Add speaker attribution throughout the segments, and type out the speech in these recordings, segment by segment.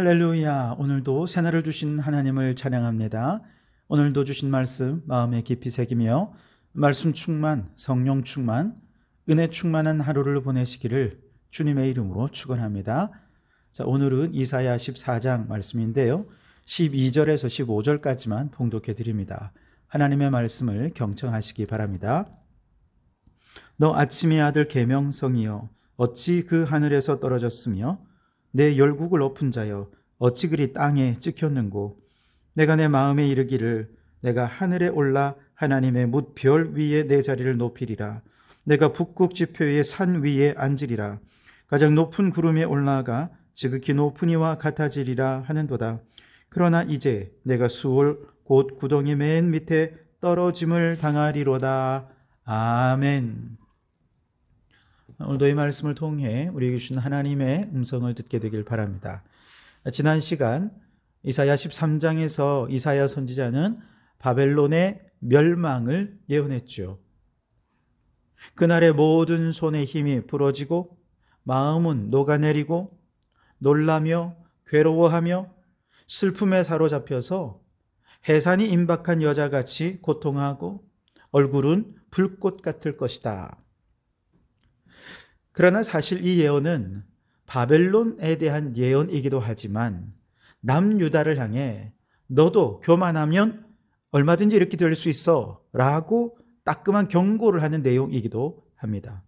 Speaker 1: 할렐루야. 오늘도 새날을 주신 하나님을 찬양합니다. 오늘도 주신 말씀 마음에 깊이 새기며 말씀 충만, 성령 충만, 은혜 충만한 하루를 보내시기를 주님의 이름으로 축원합니다. 자, 오늘은 이사야 14장 말씀인데요. 12절에서 15절까지만 봉독해 드립니다. 하나님의 말씀을 경청하시기 바랍니다. 너 아침의 아들 계명성이여, 어찌 그 하늘에서 떨어졌으며 내 열국을 엎은 자여, 어찌 그리 땅에 찍혔는고. 내가 내 마음에 이르기를 내가 하늘에 올라 하나님의 뭇별 위에 내 자리를 높이리라. 내가 북극 지표의 산 위에 앉으리라. 가장 높은 구름에 올라가 지극히 높은 이와 같아지리라 하는도다. 그러나 이제 내가 수월 곧 구덩이 맨 밑에 떨어짐을 당하리로다. 아멘. 오늘도 이 말씀을 통해 우리에게 주신 하나님의 음성을 듣게 되길 바랍니다. 지난 시간 이사야 13장에서 이사야 선지자는 바벨론의 멸망을 예언했죠. 그날의 모든 손의 힘이 부러지고 마음은 녹아내리고 놀라며 괴로워하며 슬픔에 사로잡혀서 해산이 임박한 여자같이 고통하고 얼굴은 불꽃 같을 것이다. 그러나 사실 이 예언은 바벨론에 대한 예언이기도 하지만 남유다를 향해 너도 교만하면 얼마든지 이렇게 될 수 있어 라고 따끔한 경고를 하는 내용이기도 합니다.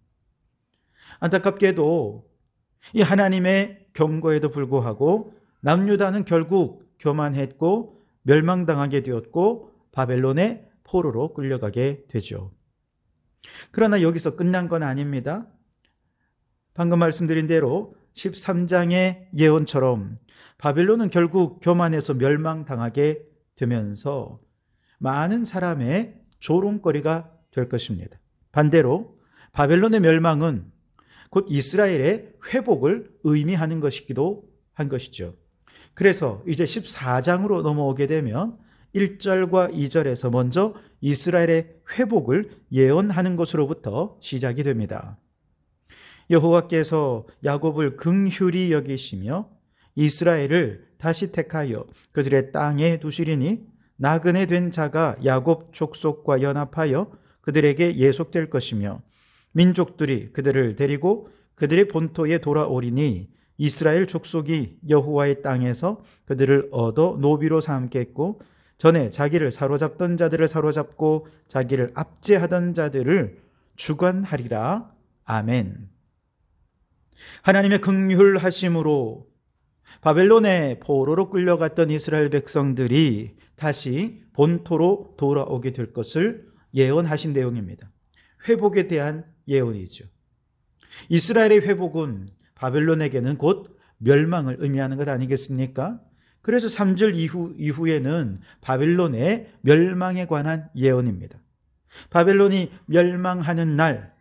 Speaker 1: 안타깝게도 이 하나님의 경고에도 불구하고 남유다는 결국 교만했고 멸망당하게 되었고 바벨론의 포로로 끌려가게 되죠. 그러나 여기서 끝난 건 아닙니다. 방금 말씀드린 대로 13장의 예언처럼 바벨론은 결국 교만해서 멸망당하게 되면서 많은 사람의 조롱거리가 될 것입니다. 반대로 바벨론의 멸망은 곧 이스라엘의 회복을 의미하는 것이기도 한 것이죠. 그래서 이제 14장으로 넘어오게 되면 1절과 2절에서 먼저 이스라엘의 회복을 예언하는 것으로부터 시작이 됩니다. 여호와께서 야곱을 긍휼히 여기시며 이스라엘을 다시 택하여 그들의 땅에 두시리니 나그네 된 자가 야곱 족속과 연합하여 그들에게 예속될 것이며 민족들이 그들을 데리고 그들의 본토에 돌아오리니 이스라엘 족속이 여호와의 땅에서 그들을 얻어 노비로 삼겠고 전에 자기를 사로잡던 자들을 사로잡고 자기를 압제하던 자들을 주관하리라. 아멘. 하나님의 긍휼하심으로 바벨론의 포로로 끌려갔던 이스라엘 백성들이 다시 본토로 돌아오게 될 것을 예언하신 내용입니다. 회복에 대한 예언이죠. 이스라엘의 회복은 바벨론에게는 곧 멸망을 의미하는 것 아니겠습니까? 그래서 3절 이후에는 바벨론의 멸망에 관한 예언입니다. 바벨론이 멸망하는 날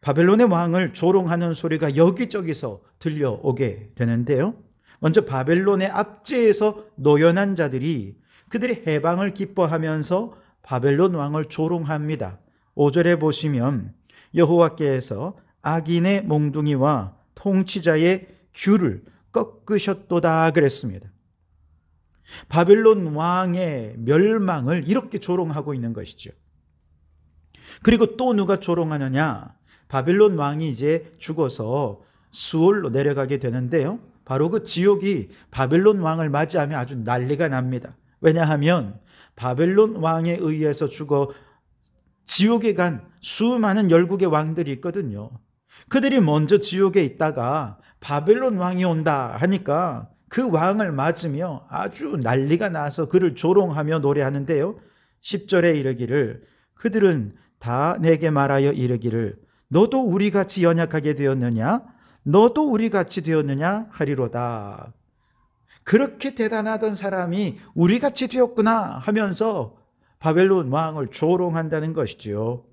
Speaker 1: 바벨론의 왕을 조롱하는 소리가 여기저기서 들려오게 되는데요. 먼저 바벨론의 압제에서 노연한 자들이 그들의 해방을 기뻐하면서 바벨론 왕을 조롱합니다. 5절에 보시면 여호와께서 악인의 몽둥이와 통치자의 귤을 꺾으셨도다 그랬습니다. 바벨론 왕의 멸망을 이렇게 조롱하고 있는 것이죠. 그리고 또 누가 조롱하느냐? 바벨론 왕이 이제 죽어서 수올로 내려가게 되는데요. 바로 그 지옥이 바벨론 왕을 맞이하며 아주 난리가 납니다. 왜냐하면 바벨론 왕에 의해서 죽어 지옥에 간 수많은 열국의 왕들이 있거든요. 그들이 먼저 지옥에 있다가 바벨론 왕이 온다 하니까 그 왕을 맞으며 아주 난리가 나서 그를 조롱하며 노래하는데요. 10절에 이르기를 그들은 다 내게 말하여 이르기를 너도 우리같이 연약하게 되었느냐? 너도 우리같이 되었느냐? 하리로다. 그렇게 대단하던 사람이 우리같이 되었구나 하면서 바벨론 왕을 조롱한다는 것이죠.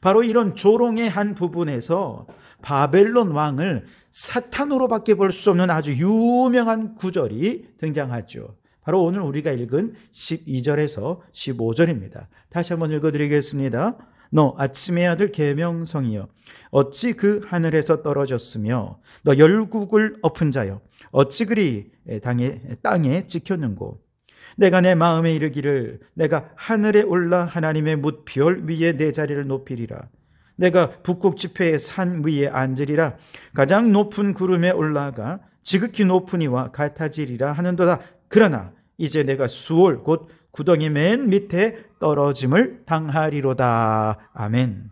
Speaker 1: 바로 이런 조롱의 한 부분에서 바벨론 왕을 사탄으로밖에 볼 수 없는 아주 유명한 구절이 등장하죠. 바로 오늘 우리가 읽은 12절에서 15절입니다. 다시 한번 읽어드리겠습니다. 너 아침의 아들 계명성이여 어찌 그 하늘에서 떨어졌으며 너 열국을 엎은 자여 어찌 그리 땅에 찍혔는고 내가 내 마음에 이르기를 내가 하늘에 올라 하나님의 뭇별 위에 내 자리를 높이리라 내가 북극 지폐의 산 위에 앉으리라 가장 높은 구름에 올라가 지극히 높은 이와 같아지리라 하는도다. 그러나 이제 내가 수올 곧 구덩이 맨 밑에 떨어짐을 당하리로다. 아멘.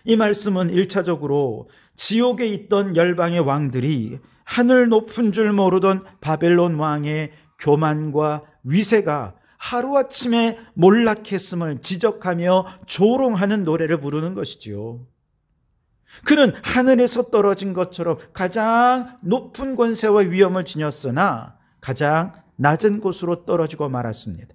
Speaker 1: 이 말씀은 1차적으로 지옥에 있던 열방의 왕들이 하늘 높은 줄 모르던 바벨론 왕의 교만과 위세가 하루아침에 몰락했음을 지적하며 조롱하는 노래를 부르는 것이지요. 그는 하늘에서 떨어진 것처럼 가장 높은 권세와 위엄을 지녔으나 가장 낮은 곳으로 떨어지고 말았습니다.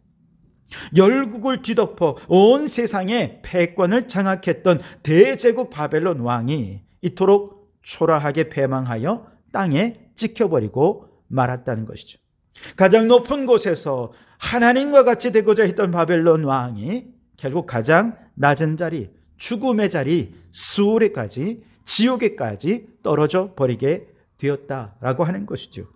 Speaker 1: 열국을 뒤덮어 온 세상의 패권을 장악했던 대제국 바벨론 왕이 이토록 초라하게 패망하여 땅에 찍혀버리고 말았다는 것이죠. 가장 높은 곳에서 하나님과 같이 되고자 했던 바벨론 왕이 결국 가장 낮은 자리, 죽음의 자리, 수오레까지, 지옥에까지 떨어져 버리게 되었다라고 하는 것이죠.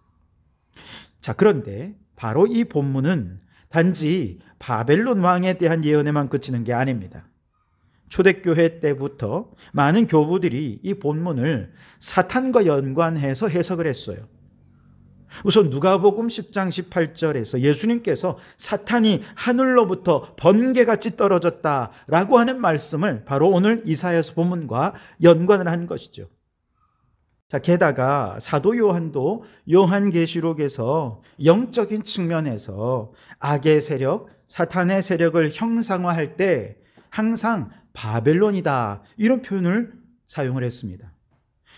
Speaker 1: 자, 그런데 바로 이 본문은 단지 바벨론 왕에 대한 예언에만 그치는 게 아닙니다. 초대교회 때부터 많은 교부들이 이 본문을 사탄과 연관해서 해석을 했어요. 우선 누가복음 10장 18절에서 예수님께서 사탄이 하늘로부터 번개같이 떨어졌다라고 하는 말씀을 바로 오늘 이사야서 본문과 연관을 한 것이죠. 자, 게다가 사도 요한도 요한계시록에서 영적인 측면에서 악의 세력, 사탄의 세력을 형상화할 때 항상 바벨론이다 이런 표현을 사용을 했습니다.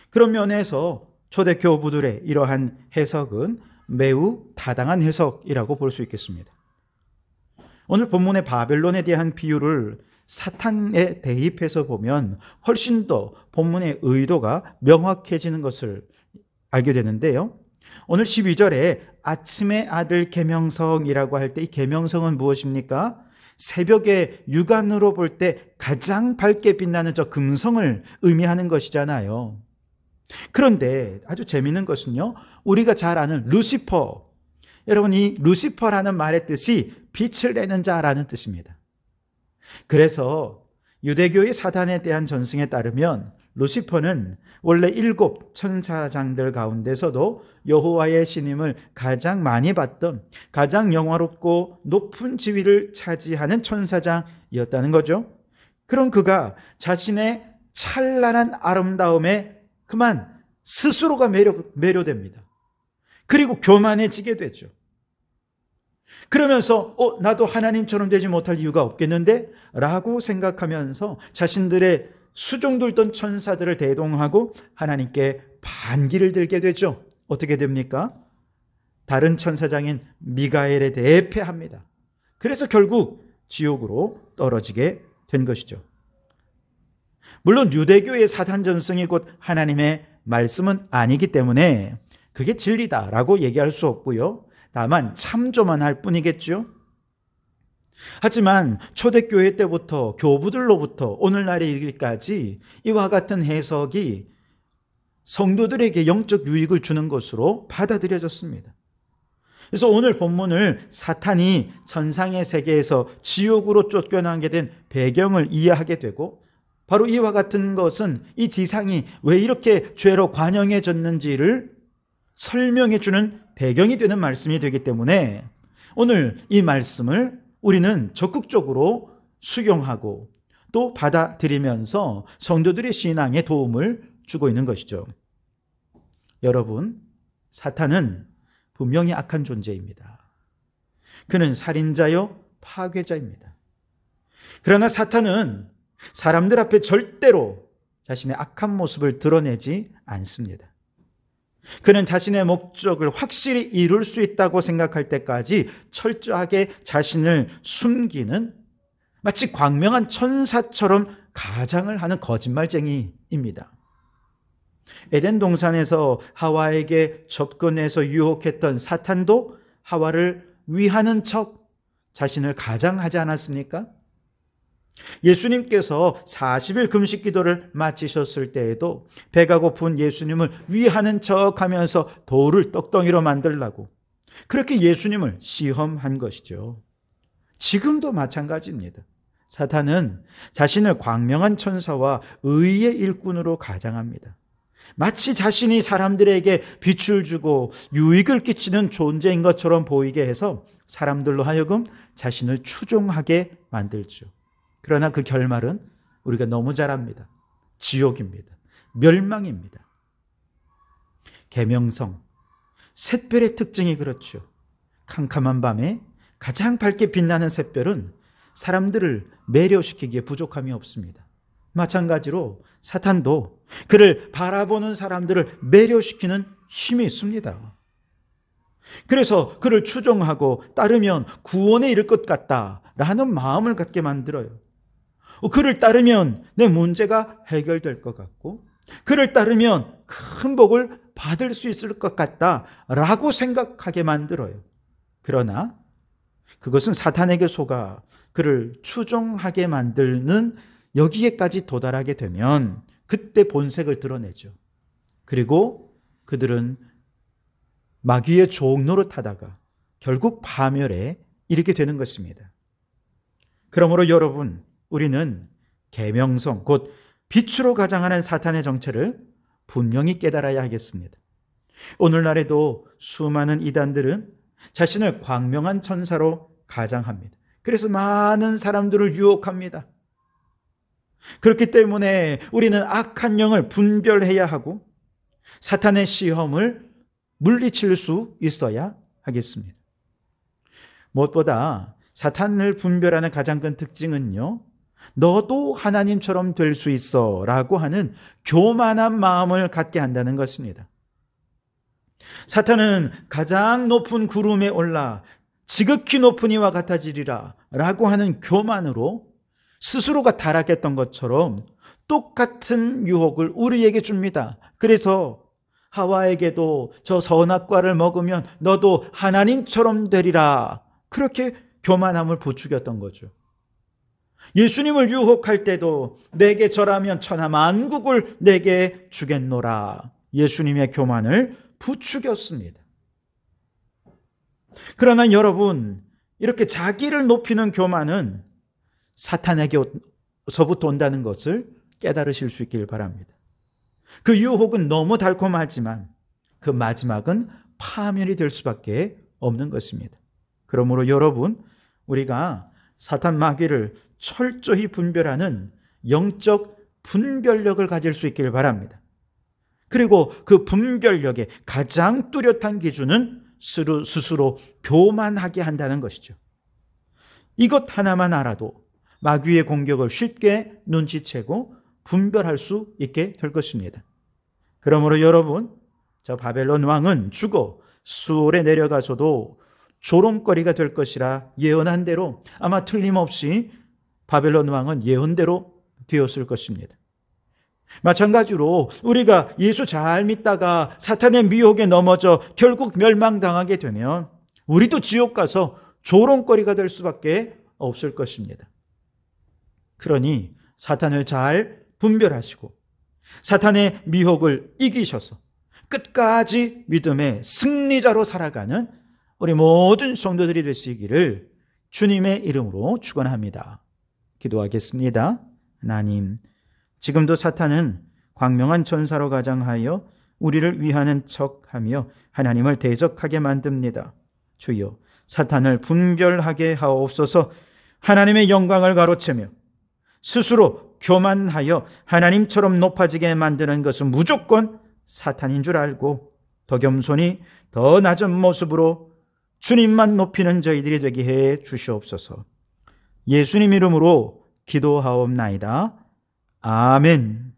Speaker 1: 그런 면에서 초대교부들의 이러한 해석은 매우 타당한 해석이라고 볼 수 있겠습니다. 오늘 본문의 바벨론에 대한 비유를 사탄에 대입해서 보면 훨씬 더 본문의 의도가 명확해지는 것을 알게 되는데요. 오늘 12절에 아침의 아들 계명성이라고 할 때 이 계명성은 무엇입니까? 새벽에 육안으로 볼 때 가장 밝게 빛나는 저 금성을 의미하는 것이잖아요. 그런데 아주 재미있는 것은요, 우리가 잘 아는 루시퍼, 여러분 이 루시퍼라는 말의 뜻이 빛을 내는 자라는 뜻입니다. 그래서 유대교의 사단에 대한 전승에 따르면 루시퍼는 원래 7 천사장들 가운데서도 여호와의 신임을 가장 많이 받던 가장 영화롭고 높은 지위를 차지하는 천사장이었다는 거죠. 그럼 그가 자신의 찬란한 아름다움에 그만 스스로가 매료됩니다. 그리고 교만해지게 되죠. 그러면서 나도 하나님처럼 되지 못할 이유가 없겠는데? 라고 생각하면서 자신들의 수종들던 천사들을 대동하고 하나님께 반기를 들게 되죠. 어떻게 됩니까? 다른 천사장인 미가엘에 대해 패합니다. 그래서 결국 지옥으로 떨어지게 된 것이죠. 물론 유대교의 사탄 전승이 곧 하나님의 말씀은 아니기 때문에 그게 진리다라고 얘기할 수 없고요. 다만 참조만 할 뿐이겠죠. 하지만 초대교회 때부터 교부들로부터 오늘날에 이르기까지 이와 같은 해석이 성도들에게 영적 유익을 주는 것으로 받아들여졌습니다. 그래서 오늘 본문을 사탄이 천상의 세계에서 지옥으로 쫓겨나게 된 배경을 이해하게 되고 바로 이와 같은 것은 이 지상이 왜 이렇게 죄로 관영해졌는지를 설명해 주는 배경이 되는 말씀이 되기 때문에 오늘 이 말씀을 우리는 적극적으로 수용하고 또 받아들이면서 성도들의 신앙에 도움을 주고 있는 것이죠. 여러분, 사탄은 분명히 악한 존재입니다. 그는 살인자요 파괴자입니다. 그러나 사탄은 사람들 앞에 절대로 자신의 악한 모습을 드러내지 않습니다. 그는 자신의 목적을 확실히 이룰 수 있다고 생각할 때까지 철저하게 자신을 숨기는 마치 광명한 천사처럼 가장을 하는 거짓말쟁이입니다. 에덴 동산에서 하와에게 접근해서 유혹했던 사탄도 하와를 위하는 척 자신을 가장하지 않았습니까? 예수님께서 40일 금식 기도를 마치셨을 때에도 배가 고픈 예수님을 위하는 척하면서 돌을 떡덩이로 만들라고 그렇게 예수님을 시험한 것이죠. 지금도 마찬가지입니다. 사탄은 자신을 광명한 천사와 의의 일꾼으로 가장합니다. 마치 자신이 사람들에게 빛을 주고 유익을 끼치는 존재인 것처럼 보이게 해서 사람들로 하여금 자신을 추종하게 만들죠. 그러나 그 결말은 우리가 너무 잘 압니다. 지옥입니다. 멸망입니다. 계명성, 샛별의 특징이 그렇죠. 캄캄한 밤에 가장 밝게 빛나는 샛별은 사람들을 매료시키기에 부족함이 없습니다. 마찬가지로 사탄도 그를 바라보는 사람들을 매료시키는 힘이 있습니다. 그래서 그를 추종하고 따르면 구원에 이를 것 같다라는 마음을 갖게 만들어요. 그를 따르면 내 문제가 해결될 것 같고 그를 따르면 큰 복을 받을 수 있을 것 같다라고 생각하게 만들어요. 그러나 그것은 사탄에게 속아 그를 추종하게 만드는 여기에까지 도달하게 되면 그때 본색을 드러내죠. 그리고 그들은 마귀의 종로를 타다가 결국 파멸에 이르게 되는 것입니다. 그러므로 여러분, 우리는 계명성, 곧 빛으로 가장하는 사탄의 정체를 분명히 깨달아야 하겠습니다. 오늘날에도 수많은 이단들은 자신을 광명한 천사로 가장합니다. 그래서 많은 사람들을 유혹합니다. 그렇기 때문에 우리는 악한 영을 분별해야 하고 사탄의 시험을 물리칠 수 있어야 하겠습니다. 무엇보다 사탄을 분별하는 가장 큰 특징은요, 너도 하나님처럼 될 수 있어 라고 하는 교만한 마음을 갖게 한다는 것입니다. 사탄은 가장 높은 구름에 올라 지극히 높은 이와 같아지리라 라고 하는 교만으로 스스로가 타락했던 것처럼 똑같은 유혹을 우리에게 줍니다. 그래서 하와에게도 저 선악과를 먹으면 너도 하나님처럼 되리라, 그렇게 교만함을 부추겼던 거죠. 예수님을 유혹할 때도 내게 절하면 천하 만국을 내게 주겠노라, 예수님의 교만을 부추겼습니다. 그러나 여러분, 이렇게 자기를 높이는 교만은 사탄에게서부터 온다는 것을 깨달으실 수 있길 바랍니다. 그 유혹은 너무 달콤하지만 그 마지막은 파멸이 될 수밖에 없는 것입니다. 그러므로 여러분, 우리가 사탄 마귀를 철저히 분별하는 영적 분별력을 가질 수 있길 바랍니다. 그리고 그 분별력의 가장 뚜렷한 기준은 스스로 교만하게 한다는 것이죠. 이것 하나만 알아도 마귀의 공격을 쉽게 눈치채고 분별할 수 있게 될 것입니다. 그러므로 여러분, 저 바벨론 왕은 죽어 수올에 내려가서도 조롱거리가 될 것이라 예언한 대로 아마 틀림없이 바벨론 왕은 예언대로 되었을 것입니다. 마찬가지로 우리가 예수 잘 믿다가 사탄의 미혹에 넘어져 결국 멸망당하게 되면 우리도 지옥 가서 조롱거리가 될 수밖에 없을 것입니다. 그러니 사탄을 잘 분별하시고 사탄의 미혹을 이기셔서 끝까지 믿음의 승리자로 살아가는 우리 모든 성도들이 되시기를 주님의 이름으로 축원합니다. 기도하겠습니다. 하나님, 지금도 사탄은 광명한 천사로 가장하여 우리를 위하는 척하며 하나님을 대적하게 만듭니다. 주여, 사탄을 분별하게 하옵소서. 하나님의 영광을 가로채며 스스로 교만하여 하나님처럼 높아지게 만드는 것은 무조건 사탄인 줄 알고 더 겸손히 더 낮은 모습으로 주님만 높이는 저희들이 되게 해 주시옵소서. 예수님 이름으로 기도하옵나이다. 아멘.